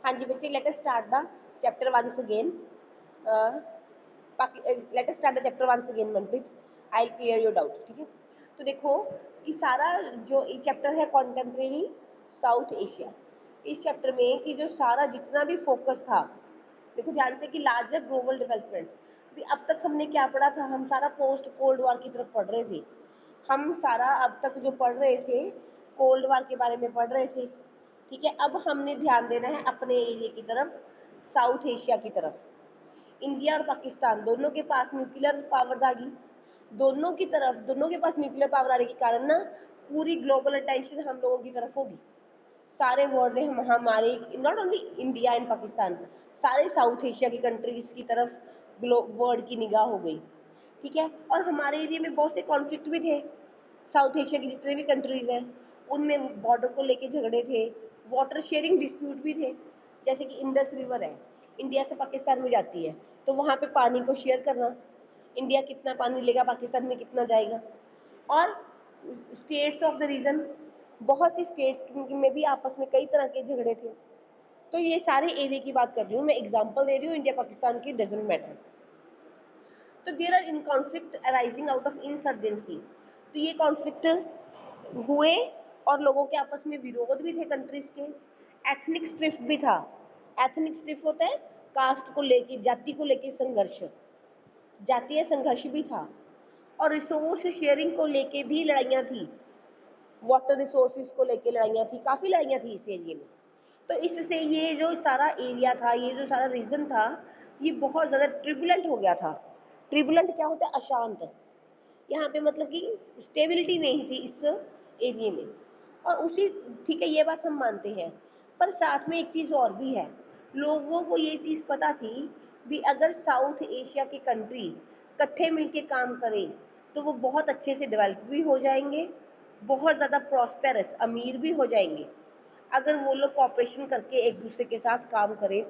हाँ जी बच्चे, let us start the chapter once again. Let us start the chapter once again Manpreet, I will clear your doubt. ठीक है, तो देखो कि सारा जो ये चैप्टर है कॉन्टेम्प्रेरी साउथ एशिया, इस चैप्टर में कि जो सारा जितना भी फोकस था, देखो ध्यान से कि लार्जर ग्लोबल डेवलपमेंट्स, भी अब तक हमने क्या पढ़ा था, हम सारा पोस्ट कोल्ड वॉर की तरफ पढ़ रहे थे। हम सारा अब तक जो पढ़ रहे थे कोल्ड वॉर के बारे में पढ़ रहे थे। ठीक है, अब हमने ध्यान देना है अपने एरिया की तरफ, साउथ एशिया की तरफ। इंडिया और पाकिस्तान दोनों के पास न्यूक्लियर पावर्स आ गई, दोनों की तरफ, दोनों के पास न्यूक्लियर पावर आने के कारण ना पूरी ग्लोबल अटेंशन हम लोगों की तरफ होगी। सारे वर्ल्ड ने हमारे, not only India and Pakistan, सारे साउथ एशिया की कंट्रीज की तरफ वर्ल्ड की निगाह हो गई। ठीक है, और हमारे एरिया में बहुत से कॉन्फ्लिक्ट भी थे। साउथ एशिया की जितने भी कंट्रीज हैं उनमें बॉर्डर को लेके झगड़े थे, वाटर शेयरिंग डिस्प्यूट भी थे। जैसे कि इंडस रिवर है, इंडिया से पाकिस्तान में जाती है, तो वहाँ पे पानी को शेयर करना, इंडिया कितना पानी लेगा, पाकिस्तान में कितना जाएगा। और स्टेट्स ऑफ द रीजन, बहुत सी स्टेट्स में भी आपस में कई तरह के झगड़े थे। तो ये सारे एरिया की बात कर रही हूँ मैं, एग्जाम्पल दे रही हूँ, इंडिया पाकिस्तान की डजंट मैटर। तो there are in conflict arising out of insurgency, तो ये कॉन्फ्लिक्ट हुए और लोगों के आपस में विरोध भी थे कंट्रीज के। एथनिक स्ट्रिफ भी था। एथनिक स्ट्रिफ होता है कास्ट को लेके, जाति को लेके संघर्ष, जातीय संघर्ष भी था। और रिसोर्स शेयरिंग को लेके भी लड़ाइयाँ थी, वाटर रिसोर्सेज को लेके लड़ाइयाँ थी, काफ़ी लड़ाइयाँ थी इस एरिया में। तो इससे ये जो सारा एरिया था, ये जो सारा रीजन था, ये बहुत ज़्यादा ट्रिबुलेंट हो गया था। ट्रिबुलेंट क्या होता है? अशांत। यहाँ पे मतलब कि स्टेबिलिटी नहीं थी इस एरिया में। और उसी, ठीक है, ये बात हम मानते हैं, पर साथ में एक चीज़ और भी है। लोगों को ये चीज़ पता थी भी अगर साउथ एशिया की कंट्री इकट्ठे मिलके काम करें तो वो बहुत अच्छे से डेवलप भी हो जाएंगे, बहुत ज़्यादा प्रॉस्पेरस, अमीर भी हो जाएंगे, अगर वो लोग कॉपरेशन करके एक दूसरे के साथ काम करें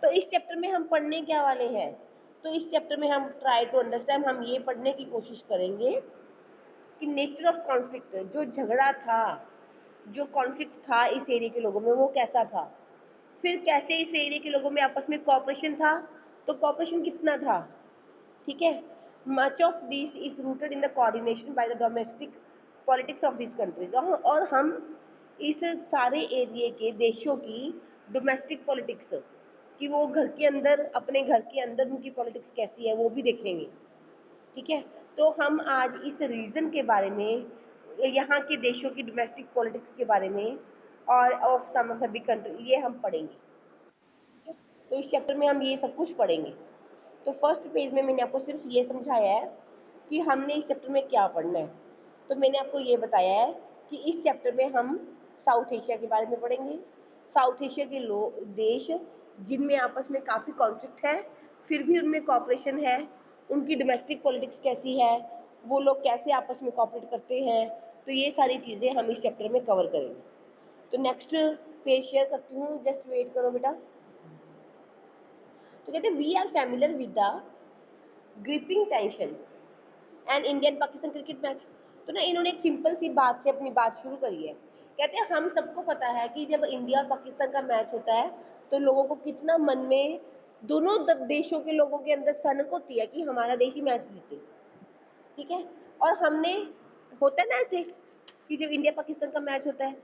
तो इस चैप्टर में हम पढ़ने क्या वाले हैं? तो इस चैप्टर में हम ट्राई टू अंडरस्टैंड, हम ये पढ़ने की कोशिश करेंगे कि नेचर ऑफ कॉन्फ्लिक्ट, जो झगड़ा था, जो कॉन्फ्लिक्ट था इस एरिया के लोगों में, वो कैसा था। फिर कैसे इस एरिया के लोगों में आपस में कोऑपरेशन था, तो कोऑपरेशन कितना था। ठीक है, much of this is rooted in the coordination by the domestic politics of this countries. और हम इस सारे एरिया के देशों की डोमेस्टिक पॉलिटिक्स, कि वो घर के अंदर, अपने घर के अंदर उनकी पॉलिटिक्स कैसी है, वो भी देखेंगे। ठीक है, तो हम आज इस रीजन के बारे में, यहाँ के देशों की डोमेस्टिक पॉलिटिक्स के बारे में और ऑफ सम सभी कंट्री, ये हम पढ़ेंगे। ठीक है, तो इस चैप्टर में हम ये सब कुछ पढ़ेंगे। तो फर्स्ट पेज में मैंने आपको सिर्फ ये समझाया है कि हमने इस चैप्टर में क्या पढ़ना है। तो मैंने आपको ये बताया है कि इस चैप्टर में हम साउथ एशिया के बारे में पढ़ेंगे। साउथ एशिया के देश जिनमें आपस में काफ़ी कॉन्फ्लिक्ट है, फिर भी उनमें कॉपरेशन है, उनकी डोमेस्टिक पॉलिटिक्स कैसी है, वो लोग कैसे आपस में कॉपरेट करते हैं, तो ये सारी चीज़ें हम इस चैप्टर में कवर करेंगे। तो नेक्स्ट पेज शेयर करती हूँ, जस्ट वेट करो बेटा। तो कहते हैं we are familiar with the gripping tension and Indian Pakistan cricket match. तो ना इन्होंने एक सिंपल सी बात से अपनी बात शुरू करी है। कहते हैं हम सबको पता है कि जब इंडिया और पाकिस्तान का मैच होता है तो लोगों को कितना मन में, दोनों देशों के लोगों के अंदर सनक होती है कि हमारा देश ही मैच जीते। ठीक है, और हमने, होता है ना ऐसे कि जब इंडिया पाकिस्तान का मैच होता है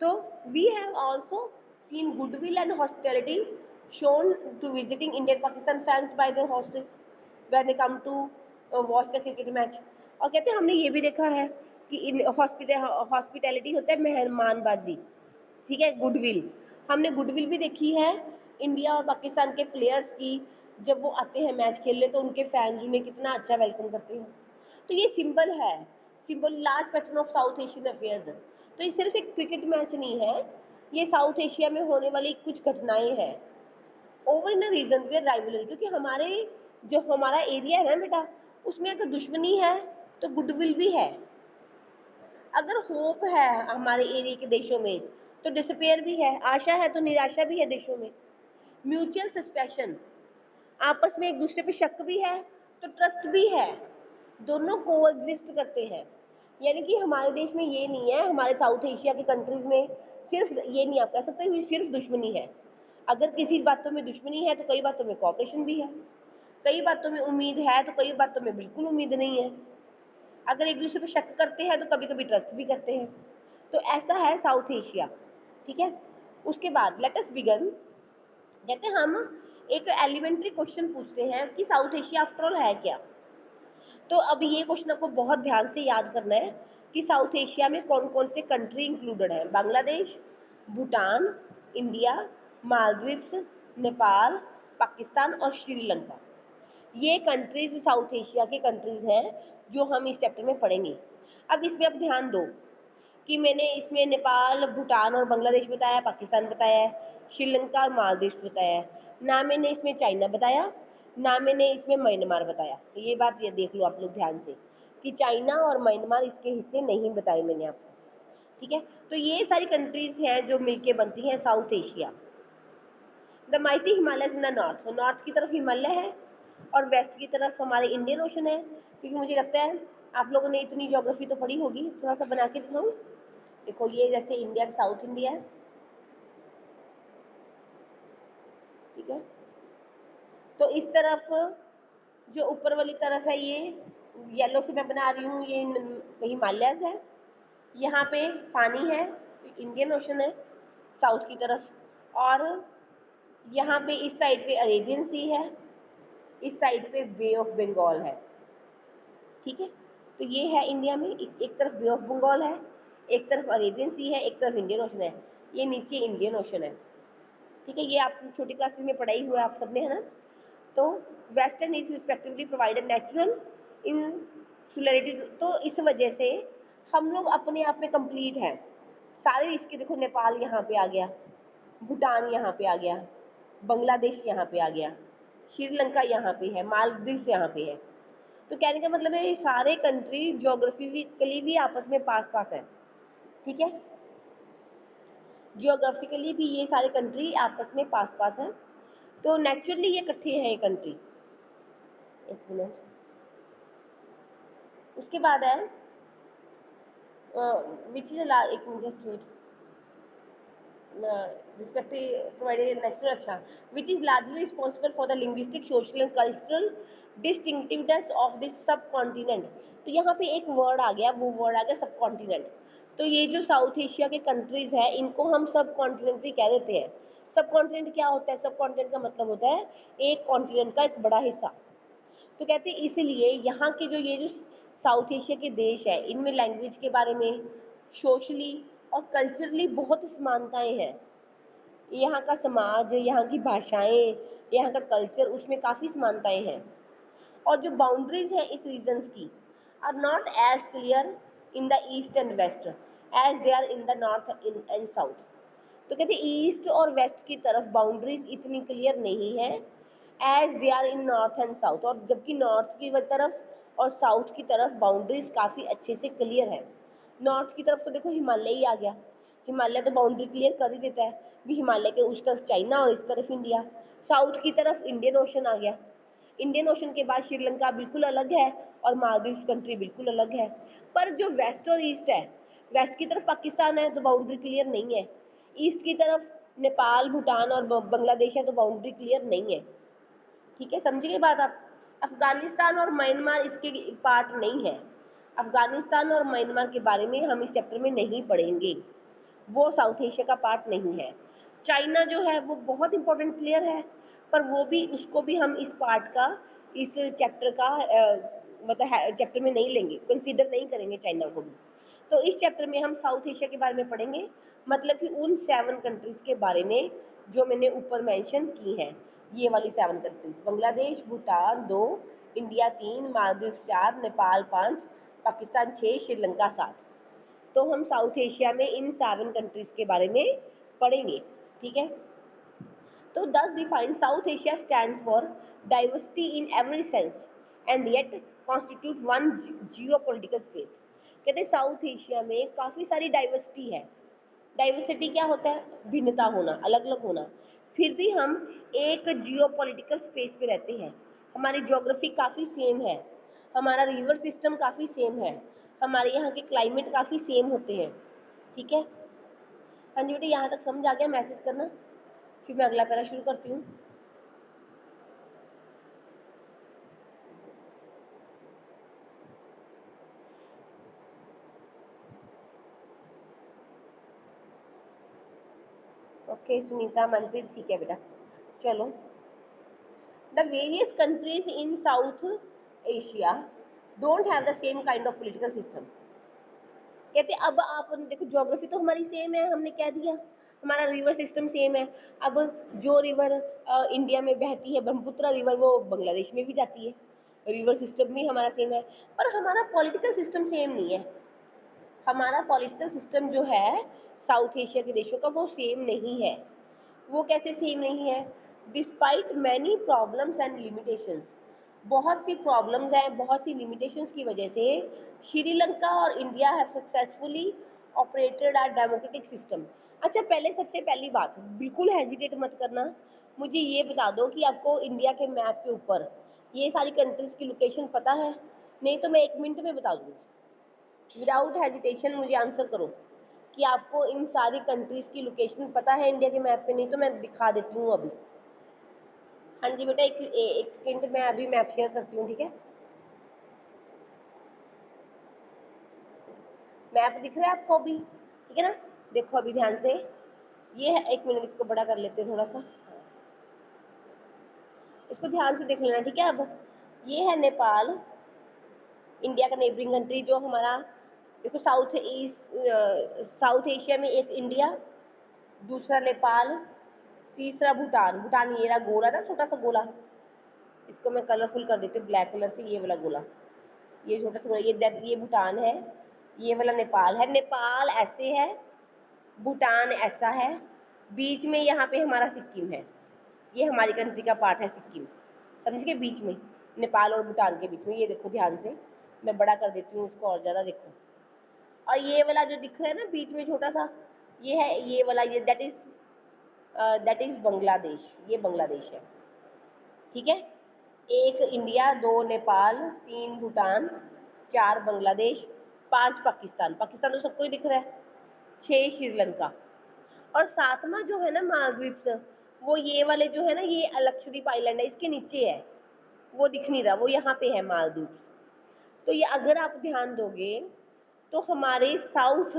तो we have also seen goodwill and hospitality shown to visiting Indian Pakistan fans by their hostess when they come to watch the cricket match। और कहते हैं हमने ये भी देखा है कि हॉस्पिटैलिटी होता है मेहमानबाजी। ठीक है, गुडविल, हमने गुडविल भी देखी है इंडिया और पाकिस्तान के प्लेयर्स की, जब वो आते हैं मैच खेलने तो उनके फैंस उन्हें कितना अच्छा वेलकम करते हैं। तो ये सिंबल है, symbol large pattern of south Asian affairs. तो ये सिर्फ एक क्रिकेट मैच नहीं है, ये साउथ एशिया में होने वाली कुछ घटनाएं हैं। Over in a region where rivalry, क्योंकि हमारे जो हमारा एरिया है ना बेटा, उसमें अगर दुश्मनी है तो गुडविल भी है, अगर होप है हमारे एरिया के देशों में तो डिसपेयर भी है, आशा है तो निराशा भी है देशों में। म्यूचुअल सस्पेशन, आपस में एक दूसरे पे शक भी है तो ट्रस्ट भी है, दोनों को एग्जिस्ट करते हैं। यानी कि हमारे देश में ये नहीं है, हमारे साउथ एशिया के कंट्रीज में सिर्फ ये नहीं आप कह सकते कि सिर्फ दुश्मनी है। अगर किसी बातों में दुश्मनी है तो कई बातों में कोऑपरेशन भी है, कई बातों में उम्मीद है तो कई बातों में बिल्कुल उम्मीद नहीं है। अगर एक दूसरे पे शक करते हैं तो कभी कभी ट्रस्ट भी करते हैं। तो ऐसा है साउथ एशिया, ठीक है। उसके बाद लेट अस बिगिन, कहते हैं हम एक एलिमेंट्री क्वेश्चन पूछते हैं कि साउथ एशिया आफ्टर ऑल है क्या। तो अब ये क्वेश्चन आपको बहुत ध्यान से याद करना है कि साउथ एशिया में कौन कौन से कंट्री इंक्लूडेड है। बांग्लादेश, भूटान, इंडिया, मालदीव्स, नेपाल, पाकिस्तान और श्रीलंका। ये कंट्रीज साउथ एशिया के कंट्रीज हैं जो हम इस चैप्टर में पढ़ेंगे। अब इसमें आप ध्यान दो कि मैंने इसमें नेपाल, भूटान और बांग्लादेश बताया, पाकिस्तान बताया है, श्रीलंका और मालदीव बताया है। ना मैंने इसमें चाइना बताया, ना मैंने इसमें म्यांमार बताया। ये बात ये देख लो आप लोग ध्यान से कि चाइना और म्यांमार इसके हिस्से नहीं बताए मैंने आपको, ठीक है। तो ये सारी कंट्रीज हैं जो मिलके बनती हैं south Asia. The mighty Himalayas in the north, north की तरफ हिमालय है और वेस्ट की तरफ हमारे इंडियन ओशन है। क्योंकि मुझे लगता है आप लोगों ने इतनी ज्योग्राफी तो पढ़ी होगी, थोड़ा सा बना के दिखाऊं। देखो ये जैसे इंडिया साउथ इंडिया है, ठीक है। तो इस तरफ जो ऊपर वाली तरफ है ये येलो से मैं बना रही हूँ, ये हिमालयस है। यहाँ पे पानी है, इंडियन ओशन है साउथ की तरफ, और यहाँ पे इस साइड पे अरेबियन सी है, इस साइड पे बे ऑफ बंगाल है, ठीक है। तो ये है इंडिया में, एक तरफ बे ऑफ बंगाल है, एक तरफ अरेबियन सी है, एक तरफ इंडियन ओशन है, ये नीचे इंडियन ओशन है, ठीक है। ये आप छोटी क्लासेस में पढ़ाई हुआ आप सबने, है ना। तो western is respectively provided natural insularity, तो इस वजह से हम लोग अपने आप में कंप्लीट हैं सारे। इसके देखो नेपाल यहाँ पे आ गया, भूटान यहाँ पे आ गया, बांग्लादेश यहाँ पे आ गया, श्रीलंका यहाँ पे है, मालदीव यहाँ पे है। तो कहने का मतलब है ये सारे कंट्री ज्योग्राफिकली भी आपस में पास पास है, ठीक है। जियोग्राफिकली भी ये सारे कंट्री आपस में पास पास है, तो नेचुरली ये इकट्ठे हैं ये कंट्री। एक मिनट, उसके बाद है विच इज एक minute just wait, respective provided natural, अच्छा, which is largely responsible for the linguistic, social and cultural distinctiveness of this subcontinent। तो यहाँ पे एक वर्ड आ गया, वो वर्ड आ गया सब कॉन्टिनेंट। तो ये जो साउथ एशिया के कंट्रीज है इनको हम सब कॉन्टिनेंट भी कह देते हैं। सब कॉन्टिनेंट क्या होता है? सब कॉन्टिनेंट का मतलब होता है एक कॉन्टिनेंट का एक बड़ा हिस्सा। तो कहते हैं इसलिए यहाँ के जो ये जो साउथ एशिया के देश है इनमें लैंग्वेज के बारे में, सोशली और कल्चरली बहुत समानताएं हैं। यहाँ का समाज, यहाँ की भाषाएं, यहाँ का कल्चर, उसमें काफ़ी समानताएं हैं। और जो बाउंड्रीज हैं इस रीजन्स की are not as clear in the east and west as they are in the north and south. तो कहते हैं ईस्ट और वेस्ट की तरफ बाउंड्रीज इतनी क्लियर नहीं है as they are in north and south, और जबकि नॉर्थ की तरफ और साउथ की तरफ बाउंड्रीज काफ़ी अच्छे से क्लियर है। नॉर्थ की तरफ तो देखो हिमालय ही आ गया, हिमालय तो बाउंड्री क्लियर कर ही देता है भी, हिमालय के उस तरफ चाइना और इस तरफ इंडिया। साउथ की तरफ इंडियन ओशन आ गया, इंडियन ओशन के बाद श्रीलंका बिल्कुल अलग है और मालदीव कंट्री बिल्कुल अलग है। पर जो वेस्ट और ईस्ट है, वेस्ट की तरफ पाकिस्तान है तो बाउंड्री क्लियर नहीं है, ईस्ट की तरफ नेपाल, भूटान और बांग्लादेश है तो बाउंड्री क्लियर नहीं है, ठीक है। समझिए बात आप। अफगानिस्तान और म्यांमार इसके पार्ट नहीं है, अफगानिस्तान और म्यांमार के बारे में हम इस चैप्टर में नहीं पढ़ेंगे, वो साउथ एशिया का पार्ट नहीं है। चाइना जो है वो बहुत इंपॉर्टेंट प्लेयर है, पर वो भी, उसको भी हम इस पार्ट का, इस चैप्टर का मतलब चैप्टर में नहीं लेंगे, कंसीडर नहीं करेंगे चाइना को भी। तो इस चैप्टर में हम साउथ एशिया के बारे में पढ़ेंगे, मतलब कि उन 7 कंट्रीज के बारे में जो मैंने ऊपर मेंशन की हैं। ये वाली 7 कंट्रीज, बांग्लादेश, भूटान 2, इंडिया 3, मालदीव 4, नेपाल 5, पाकिस्तान 6, श्रीलंका 7। तो हम साउथ एशिया में इन 7 कंट्रीज के बारे में पढ़ेंगे, ठीक है। तो दस define south Asia stands for diversity in every sense and yet constitute one geopolitical space. कहते हैं साउथ एशिया में काफ़ी सारी डाइवर्सिटी है। डाइवर्सिटी क्या होता है? भिन्नता होना, अलग अलग होना। फिर भी हम एक जियोपॉलिटिकल स्पेस पे रहते हैं, हमारी ज्योग्राफी काफ़ी सेम है, हमारा रिवर सिस्टम काफ़ी सेम है, हमारे यहाँ के क्लाइमेट काफ़ी सेम होते हैं, ठीक है। हाँ जी बेटा, यहाँ तक समझ आ गया? मैसेज करना, फिर मैं अगला पैरा शुरू करती हूँ। ओके सुनीता, मनप्रीत, ठीक है बेटा, चलो। The various countries in south Asia don't have the same kind of political system. कहते अब आप देखो, ज्योग्राफी तो हमारी सेम है, हमने कह दिया हमारा रिवर सिस्टम सेम है। अब जो रिवर इंडिया में बहती है, ब्रह्मपुत्र रिवर, वो बांग्लादेश में भी जाती है, रिवर सिस्टम भी हमारा सेम है, पर हमारा पॉलिटिकल सिस्टम सेम नहीं है। हमारा पॉलिटिकल सिस्टम जो है साउथ एशिया के देशों का, वो सेम नहीं है। वो कैसे सेम नहीं है? Despite many problems and limitations, बहुत सी प्रॉब्लम्स हैं, बहुत सी लिमिटेशंस की वजह से श्रीलंका और India have successfully operated our democratic system. अच्छा, पहले सबसे पहली बात, बिल्कुल हेजिटेट मत करना, मुझे ये बता दो कि आपको इंडिया के मैप के ऊपर ये सारी कंट्रीज की लोकेशन पता है? नहीं तो मैं 1 मिनट में बता दूँगी। विदाउट हेजिटेशन मुझे आंसर करो कि आपको इन सारी कंट्रीज की लोकेशन पता है इंडिया के मैप पे। नहीं तो मैं दिखा देती हूँ अभी। हाँ जी बेटा, एक सेकेंड, मैं अभी मैप शेयर करती हूँ, ठीक है। मैप दिख रहा है आपको अभी? ठीक है ना, देखो अभी ध्यान से, ये है, 1 मिनट इसको बड़ा कर लेते हैं थोड़ा सा, इसको ध्यान से देख लेना, ठीक है। अब ये है नेपाल, इंडिया का नेबरिंग कंट्री, जो हमारा देखो साउथ एशिया में एक इंडिया, दूसरा नेपाल, तीसरा भूटान। भूटान ये रहा गोला ना, छोटा सा गोला, इसको मैं कलरफुल कर देती हूँ ब्लैक कलर से, ये वाला गोला, ये छोटा सा गोला, ये भूटान है, ये वाला नेपाल है। नेपाल ऐसे है, भूटान ऐसा है, बीच में यहाँ पे हमारा सिक्किम है, ये हमारी कंट्री का पार्ट है सिक्किम, समझ गए? बीच में नेपाल और भूटान के बीच में, ये देखो ध्यान से, मैं बड़ा कर देती हूँ इसको और ज़्यादा, देखो। और ये वाला जो दिख रहा है ना बीच में छोटा सा, ये है, ये वाला, ये दैट इज बांग्लादेश, ये बांग्लादेश है, ठीक है। 1 इंडिया, 2 नेपाल, 3 भूटान, 4 बांग्लादेश, 5 पाकिस्तान। पाकिस्तान तो सबको ही दिख रहा है। 6 श्रीलंका, और 7वां जो है ना मालदीव्स, वो ये वाले जो है ना, ये लक्षद्वीप आइलैंड है, इसके नीचे है, वो दिख नहीं रहा, वो यहाँ पे है मालदीव्स। तो ये अगर आप ध्यान दोगे तो हमारे साउथ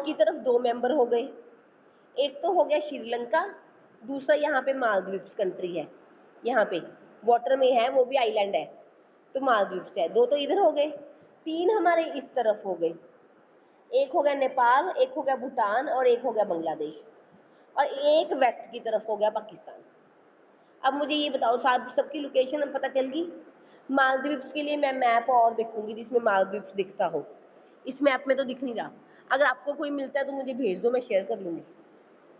की तरफ 2 मेंबर हो गए, एक तो हो गया श्रीलंका, दूसरा यहाँ पे मालदीव्स कंट्री है, यहाँ पे वाटर में है, वो भी आइलैंड है, तो मालदीव्स है। 2 तो इधर हो गए, 3 हमारे इस तरफ हो गए, एक हो गया नेपाल, एक हो गया भूटान, और एक हो गया बांग्लादेश, और एक वेस्ट की तरफ हो गया पाकिस्तान। अब मुझे ये बताओ, सबकी लोकेशन अब पता चल गई। मालदीव्स के लिए मैं मैप और देखूंगी जिसमें मालदीव्स दिखता हो, इस मैप में तो दिख नहीं रहा। अगर आपको कोई मिलता है तो मुझे भेज दो, मैं शेयर कर लूँगी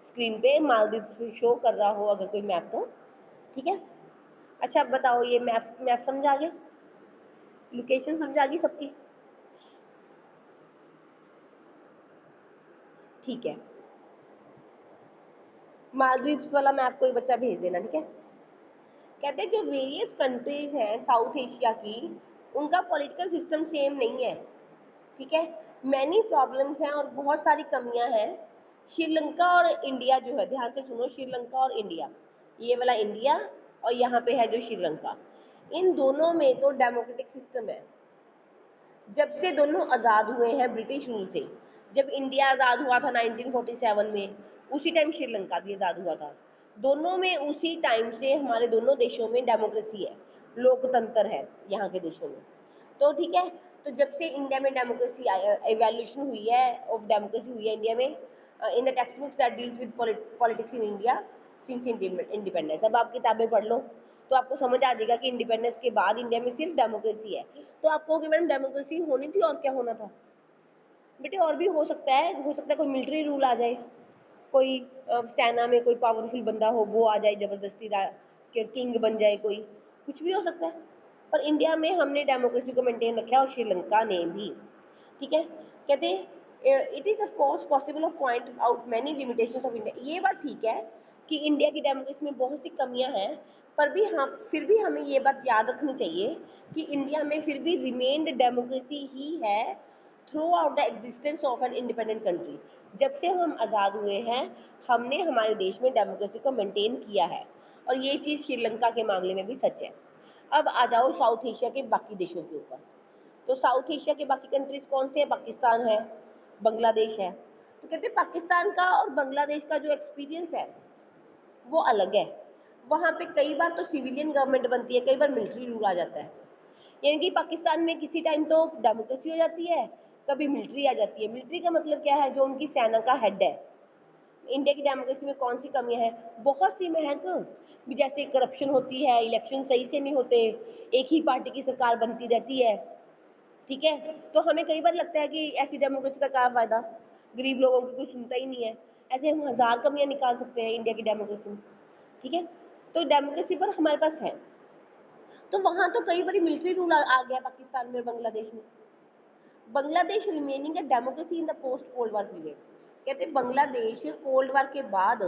स्क्रीन पे, मालदीव्स शो कर रहा हो अगर कोई मैप तो, ठीक है। अच्छा अब बताओ, ये मैप समझ आ गया? लोकेशन समझ आ गई सबकी? ठीक है, मालदीव्स वाला मैप कोई बच्चा भेज देना, ठीक है। कहते हैं जो वेरियस कंट्रीज हैं साउथ एशिया की, उनका पॉलिटिकल सिस्टम सेम नहीं है, ठीक है। मैनी प्रॉब्लम्स हैं और बहुत सारी कमियां हैं। श्रीलंका और इंडिया जो है, ध्यान से सुनो, श्रीलंका और इंडिया, ये वाला इंडिया और यहाँ पे है जो श्रीलंका, इन दोनों में तो डेमोक्रेटिक सिस्टम है। जब से दोनों आज़ाद हुए हैं ब्रिटिश रूल से, जब इंडिया आज़ाद हुआ था 1947 में, उसी टाइम श्रीलंका भी आज़ाद हुआ था। दोनों में उसी टाइम से हमारे दोनों देशों में डेमोक्रेसी है, लोकतंत्र है यहाँ के देशों में, तो ठीक है। तो जब से इंडिया में डेमोक्रेसी एवोल्यूशन हुई है, ऑफ डेमोक्रेसी हुई है इंडिया में, in the text books that deals with politics in India since independence. अब आप किताबें पढ़ लो तो आपको समझ आ जाएगा कि इंडिपेंडेंस के बाद इंडिया में सिर्फ डेमोक्रेसी है। तो आप कहोगे मैडम डेमोक्रेसी होनी थी, और क्या होना था? बेटे और भी हो सकता है, कोई मिलिट्री रूल आ जाए, कोई सेना में कोई पावरफुल बंदा हो, वो आ जाए जबरदस्ती किंग बन जाए, कोई कुछ भी हो सकता है। पर इंडिया में हमने डेमोक्रेसी को मेंटेन रखा है, और श्रीलंका ने भी, ठीक है। कहते हैं it is of course possible of point out many limitations of India. ये बात ठीक है कि इंडिया की डेमोक्रेसी में बहुत सी कमियां हैं, पर भी हम फिर भी हमें ये बात याद रखनी चाहिए कि इंडिया में फिर भी रिमेन्ड डेमोक्रेसी ही है through out the existence of an independent country. जब से हम आज़ाद हुए हैं हमने हमारे देश में डेमोक्रेसी को मेंटेन किया है, और ये चीज़ श्रीलंका के मामले में भी सच है। अब आ जाओ साउथ एशिया के बाकी देशों के ऊपर। तो साउथ एशिया के बाकी कंट्रीज कौन से हैं? पाकिस्तान है, बांग्लादेश है। तो कहते हैं पाकिस्तान का और बांग्लादेश का जो एक्सपीरियंस है वो अलग है। वहाँ पे कई बार तो सिविलियन गवर्नमेंट बनती है, कई बार मिलिट्री रूल आ जाता है। यानी कि पाकिस्तान में किसी टाइम तो डेमोक्रेसी हो जाती है, कभी मिलिट्री आ जाती है। मिलिट्री का मतलब क्या है? जो उनकी सेना का हेड है। इंडिया की डेमोक्रेसी में कौन सी कमियां हैं? बहुत सी महक भी, जैसे करप्शन होती है, इलेक्शन सही से नहीं होते, एक ही पार्टी की सरकार बनती रहती है। ठीक है, तो हमें कई बार लगता है कि ऐसी डेमोक्रेसी का क्या फायदा, गरीब लोगों की कोई सुनता ही नहीं है। ऐसे हम हजार कमियां निकाल सकते हैं इंडिया की डेमोक्रेसी में। ठीक है, तो डेमोक्रेसी पर हमारे पास है। तो वहां तो कई बार मिलिट्री रूल आ गया पाकिस्तान में और बांग्लादेश में। Bangladesh remaining a democracy in the post cold war period. कहते हैं बांग्लादेश कोल्ड वार के बाद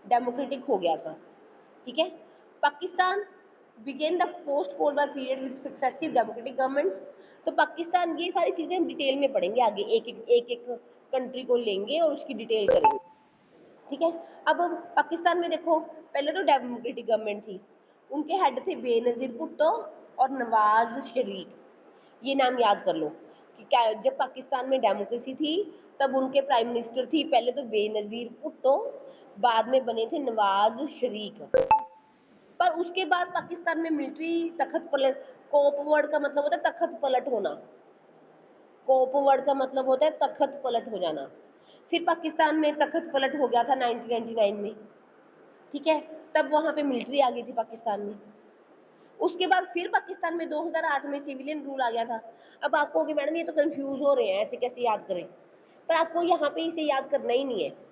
डेमोक्रेटिक हो गया था। ठीक है, Pakistan began the post cold war period with successive democratic governments. तो पाकिस्तान, ये सारी चीजें हम डिटेल में पढ़ेंगे आगे, एक एक कंट्री को लेंगे और उसकी डिटेल करेंगे। ठीक है, अब पाकिस्तान में देखो, पहले तो डेमोक्रेटिक गवर्नमेंट थी, उनके हेड थे बेनजीर भुट्टो और नवाज शरीफ। ये नाम याद कर लो कि क्या, जब पाकिस्तान में डेमोक्रेसी थी तब उनके प्राइम मिनिस्टर थी पहले तो बेनजीर भुट्टो, बाद में बने थे नवाज शरीफ। पर उसके बाद पाकिस्तान में मिलिट्री तखत पलट, कोप वर्ड का मतलब होता है तखत पलट होना, कोप वर्ड का मतलब होता है तखत पलट हो जाना। फिर पाकिस्तान में तखत पलट हो गया था 1999 में। ठीक है, तब वहां पे मिलिट्री आ गई थी पाकिस्तान में। उसके बाद फिर पाकिस्तान में 2008 में सिविलियन रूल आ गया था। अब आप कहोगे मैडम ये तो कंफ्यूज हो रहे हैं, ऐसे कैसे याद करें? पर आपको यहाँ पे इसे याद करना ही नहीं है।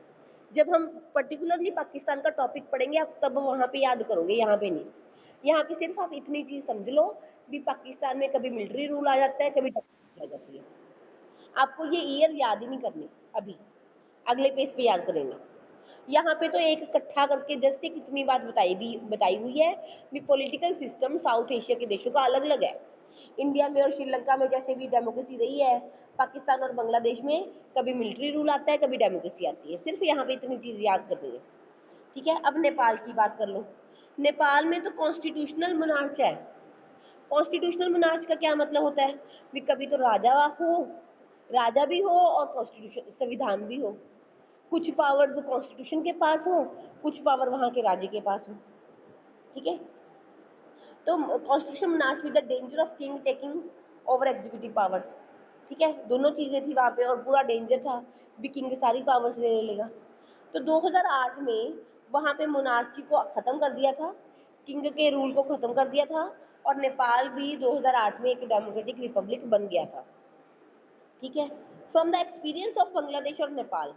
जब हम पर्टिकुलरली पाकिस्तान का टॉपिक पढ़ेंगे आप तब वहां पे याद करोगे, यहाँ पे नहीं। यहाँ पे सिर्फ आप इतनी चीज समझ लो भी पाकिस्तान में कभी मिलिट्री रूल आ जाता है, कभी डेमोक्रेसी आ जाती है। आपको ये ईयर याद ही नहीं करने, अभी अगले पेज पे याद करेंगे। यहाँ पे तो एक इकट्ठा करके जस्ट एक इतनी बात बताई हुई है भी पॉलिटिकल सिस्टम साउथ एशिया के देशों का अलग अलग है। इंडिया में और श्रीलंका में जैसे भी डेमोक्रेसी रही है, पाकिस्तान और बांग्लादेश में कभी मिलिट्री रूल आता है, कभी डेमोक्रेसी आती है। सिर्फ यहाँ पे इतनी चीज याद करनी है। ठीक है, अब नेपाल की बात कर लो। नेपाल में तो कॉन्स्टिट्यूशनल मोनार्च है। कॉन्स्टिट्यूशनल मोनार्च का क्या मतलब होता है? भी कभी तो राजा भी हो और कॉन्स्टिट्यूशन संविधान भी हो। कुछ पावर्स कॉन्स्टिट्यूशन के पास हो, कुछ पावर वहां के राज्य के पास हो। ठीक है, तो constitution monarch with the danger of king taking over executive powers. ठीक है, दोनों चीजें थी वहां पे और पूरा डेंजर था भी किंग सारी पावर्स ले लेगा। तो 2008 में वहां पे मोनार्ची को खत्म कर दिया था, किंग के रूल को खत्म कर दिया था, और नेपाल भी 2008 में एक डेमोक्रेटिक रिपब्लिक बन गया था। ठीक है, from the experience of Bangladesh और नेपाल,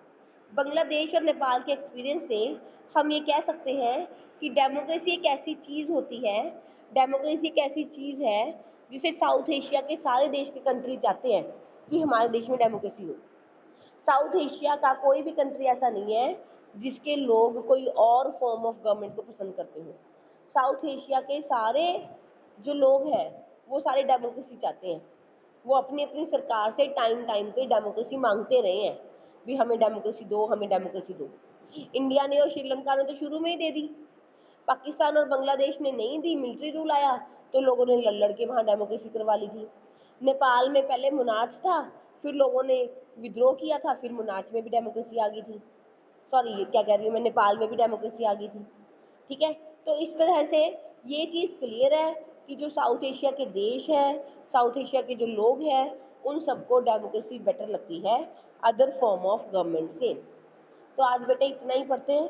बांग्लादेश और नेपाल के एक्सपीरियंस से हम ये कह सकते हैं कि डेमोक्रेसी एक ऐसी चीज होती है, डेमोक्रेसी एक ऐसी चीज है जिसे साउथ एशिया के सारे देश के कंट्री चाहते हैं कि हमारे देश में डेमोक्रेसी हो। साउथ एशिया का कोई भी कंट्री ऐसा नहीं है जिसके लोग कोई और फॉर्म ऑफ गवर्नमेंट को पसंद करते हो। साउथ एशिया के सारे जो लोग हैं वो सारे डेमोक्रेसी चाहते हैं। वो अपनी अपनी सरकार से टाइम टाइम पे डेमोक्रेसी मांगते रहे हैं भी हमें डेमोक्रेसी दो, हमें डेमोक्रेसी दो। इंडिया ने और श्रीलंका ने तो शुरू में ही दे दी, पाकिस्तान और बांग्लादेश ने नहीं दी। मिलिट्री रूल आया तो लोगों ने लड़ लड़ के वहां डेमोक्रेसी करवा ली थी। नेपाल में पहले मोनार्च था, फिर लोगों ने विद्रोह किया था, फिर मोनार्च में भी डेमोक्रेसी आ गई थी। सॉरी, ये क्या कह रही हूँ मैं, नेपाल में भी डेमोक्रेसी आ गई थी। ठीक है, तो इस तरह से ये चीज़ क्लियर है कि जो साउथ एशिया के देश हैं, साउथ एशिया के जो लोग हैं, उन सबको डेमोक्रेसी बेटर लगती है अदर फॉर्म ऑफ गवर्नमेंट से। तो आज बेटे इतना ही पढ़ते हैं।